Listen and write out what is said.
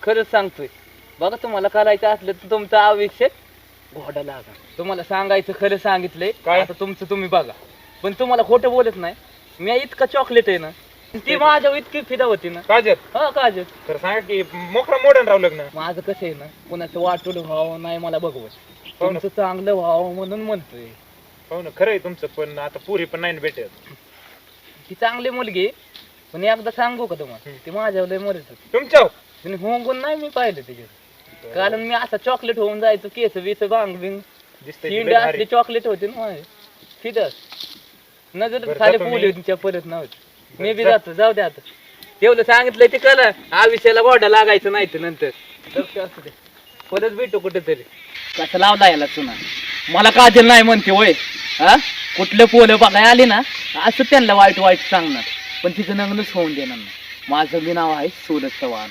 खरंच सांगतोय. बघा तुम्हाला करायचं असलं तर तुमचं आयुष्य घोडा लागा. तुम्हाला सांगायचं खरं सांगितलंय काय? आता तुमचं तुम्ही बघा. पण तुम्हाला खोटं बोलत नाही. मी इतका चॉकलेट आहे ना, ती माझ्या इतकी फिदा होती ना. काजल हा काजल, तर सांगा की मोकळा मोडन राव लग्न. माझं कसं आहे ना, कुणाचं वाटून व्हावं नाही मला बघवत. हो ना. तुमचं चांगलं व्हावं म्हणून म्हणतोय. हो ना, खरं आहे तुमचं, पण आता पुरी पण नाही ना भेटत. ती चांगली मुलगी आहे, पण एकदा सांगू का तुम्हाला, ती माझ्यावर लय मरत होती. तुमच्या तिने होंगून नाही मी पाहिलं तिच्यात. कारण मी असा चॉकलेट होऊन जायचो, केस बीस बांग बिंग दिसतंय असली चॉकलेट होते ना माझे. तिथंच नजर बरं, खाली जातो मी. पोली तिच्या परत नव्हती. मी बी जा. जातो, जाऊ दे आता. तेवढं सांगितलंय ते करा, आयुष्याला गोडा लागायचं नाही तर नंतर. तर असू दे. परत भेटू कुठेतरी. कसं लावला याला चुना, मला काजल नाही म्हणते होय. हा, कुठले पोलं बघाय आले ना असं त्यांना वाईट वाईट सांगणार, पण तिचं लग्नच होऊन देणार नाही. माझं बी नाव आहे सूरज चव्हाण.